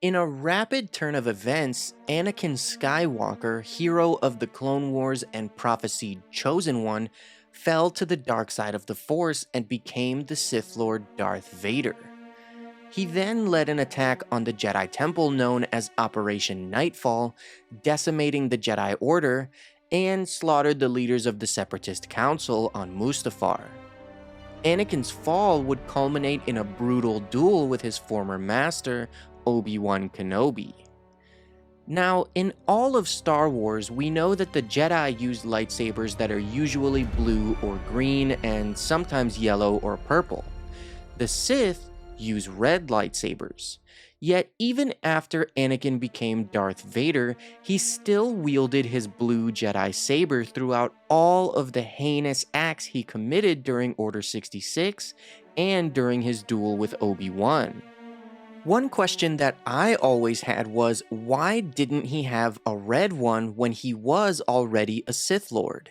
In a rapid turn of events, Anakin Skywalker, hero of the Clone Wars and prophesied Chosen One, fell to the dark side of the Force and became the Sith Lord Darth Vader. He then led an attack on the Jedi Temple known as Operation Nightfall, decimating the Jedi Order, and slaughtered the leaders of the Separatist Council on Mustafar. Anakin's fall would culminate in a brutal duel with his former master, Obi-Wan Kenobi. Now, in all of Star Wars, we know that the Jedi use lightsabers that are usually blue or green and sometimes yellow or purple. The Sith use red lightsabers. Yet, even after Anakin became Darth Vader, he still wielded his blue Jedi saber throughout all of the heinous acts he committed during Order 66 and during his duel with Obi-Wan. One question that I always had was, why didn't he have a red one when he was already a Sith Lord?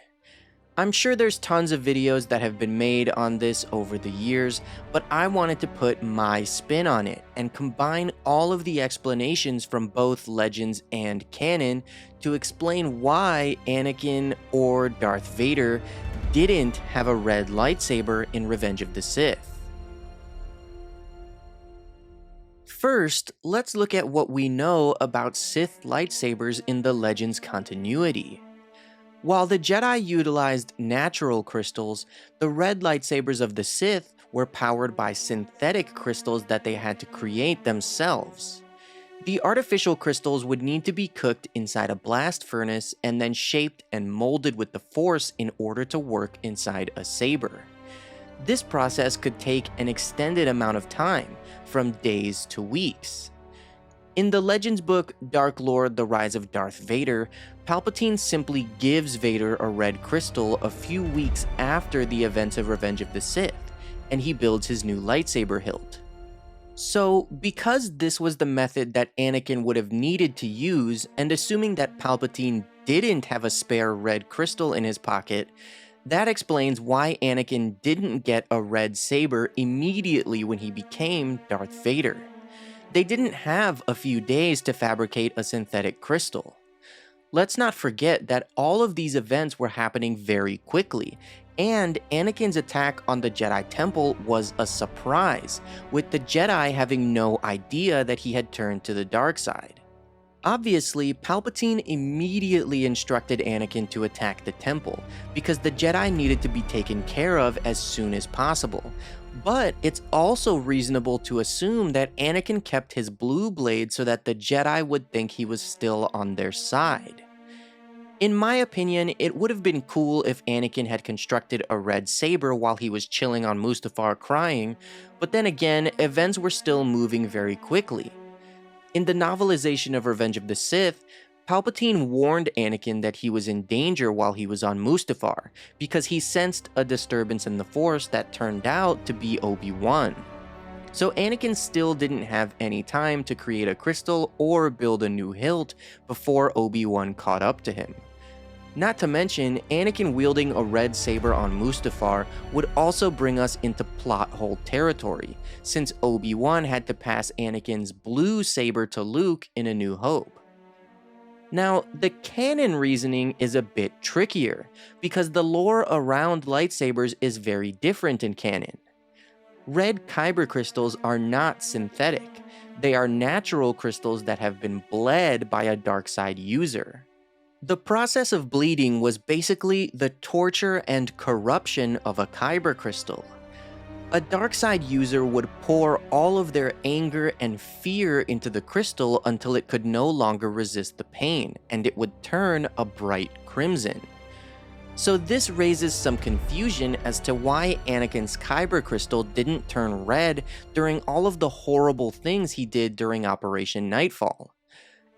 I'm sure there's tons of videos that have been made on this over the years, but I wanted to put my spin on it and combine all of the explanations from both Legends and Canon to explain why Anakin or Darth Vader didn't have a red lightsaber in Revenge of the Sith. First, let's look at what we know about Sith lightsabers in the Legends continuity. While the Jedi utilized natural crystals, the red lightsabers of the Sith were powered by synthetic crystals that they had to create themselves. The artificial crystals would need to be cooked inside a blast furnace and then shaped and molded with the Force in order to work inside a saber. This process could take an extended amount of time, from days to weeks. In the Legends book Dark Lord: The Rise of Darth Vader, Palpatine simply gives Vader a red crystal a few weeks after the events of Revenge of the Sith, and he builds his new lightsaber hilt. So, because this was the method that Anakin would have needed to use, and assuming that Palpatine didn't have a spare red crystal in his pocket, that explains why Anakin didn't get a red saber immediately when he became Darth Vader. They didn't have a few days to fabricate a synthetic crystal. Let's not forget that all of these events were happening very quickly, and Anakin's attack on the Jedi Temple was a surprise, with the Jedi having no idea that he had turned to the dark side. Obviously, Palpatine immediately instructed Anakin to attack the temple, because the Jedi needed to be taken care of as soon as possible. But it's also reasonable to assume that Anakin kept his blue blade so that the Jedi would think he was still on their side. In my opinion, it would have been cool if Anakin had constructed a red saber while he was chilling on Mustafar crying, but then again, events were still moving very quickly. In the novelization of Revenge of the Sith, Palpatine warned Anakin that he was in danger while he was on Mustafar, because he sensed a disturbance in the Force that turned out to be Obi-Wan. So Anakin still didn't have any time to create a crystal or build a new hilt before Obi-Wan caught up to him. Not to mention, Anakin wielding a red saber on Mustafar would also bring us into plot hole territory, since Obi-Wan had to pass Anakin's blue saber to Luke in A New Hope. Now, the canon reasoning is a bit trickier, because the lore around lightsabers is very different in canon. Red kyber crystals are not synthetic, they are natural crystals that have been bled by a dark side user. The process of bleeding was basically the torture and corruption of a kyber crystal. A dark side user would pour all of their anger and fear into the crystal until it could no longer resist the pain, and it would turn a bright crimson. So this raises some confusion as to why Anakin's kyber crystal didn't turn red during all of the horrible things he did during Operation Nightfall.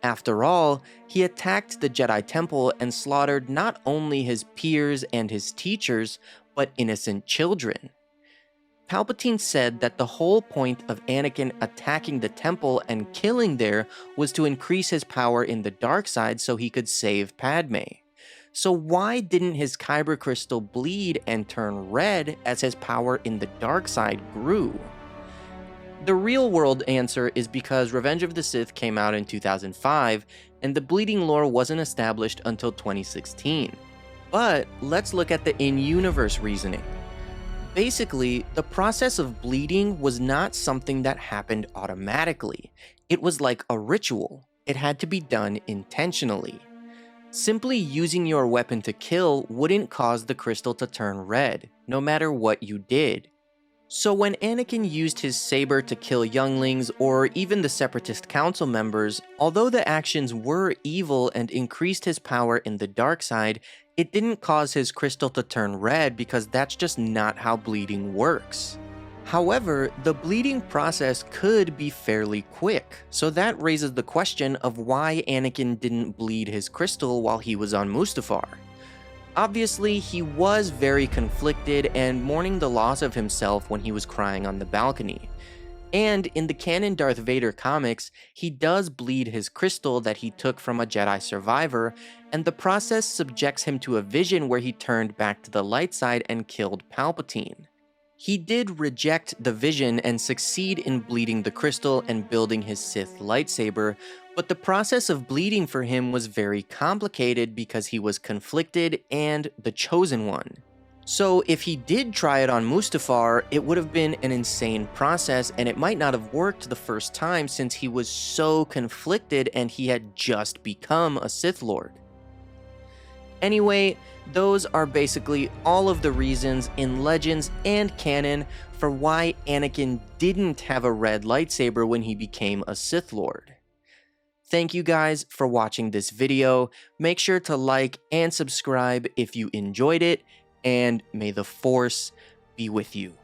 After all, he attacked the Jedi Temple and slaughtered not only his peers and his teachers, but innocent children. Palpatine said that the whole point of Anakin attacking the temple and killing there was to increase his power in the dark side so he could save Padme. So why didn't his kyber crystal bleed and turn red as his power in the dark side grew? The real-world answer is because Revenge of the Sith came out in 2005, and the bleeding lore wasn't established until 2016. But let's look at the in-universe reasoning. Basically, the process of bleeding was not something that happened automatically. It was like a ritual. It had to be done intentionally. Simply using your weapon to kill wouldn't cause the crystal to turn red, no matter what you did. So when Anakin used his saber to kill younglings or even the Separatist Council members, although the actions were evil and increased his power in the dark side, it didn't cause his crystal to turn red because that's just not how bleeding works. However, the bleeding process could be fairly quick, so that raises the question of why Anakin didn't bleed his crystal while he was on Mustafar. Obviously, he was very conflicted and mourning the loss of himself when he was crying on the balcony. And in the canon Darth Vader comics, he does bleed his crystal that he took from a Jedi survivor, and the process subjects him to a vision where he turned back to the light side and killed Palpatine. He did reject the vision and succeed in bleeding the crystal and building his Sith lightsaber, but the process of bleeding for him was very complicated because he was conflicted and the chosen one. So if he did try it on Mustafar, it would have been an insane process and it might not have worked the first time since he was so conflicted and he had just become a Sith Lord. Anyway, those are basically all of the reasons in Legends and canon for why Anakin didn't have a red lightsaber when he became a Sith Lord. Thank you guys for watching this video. Make sure to like and subscribe if you enjoyed it, and may the Force be with you.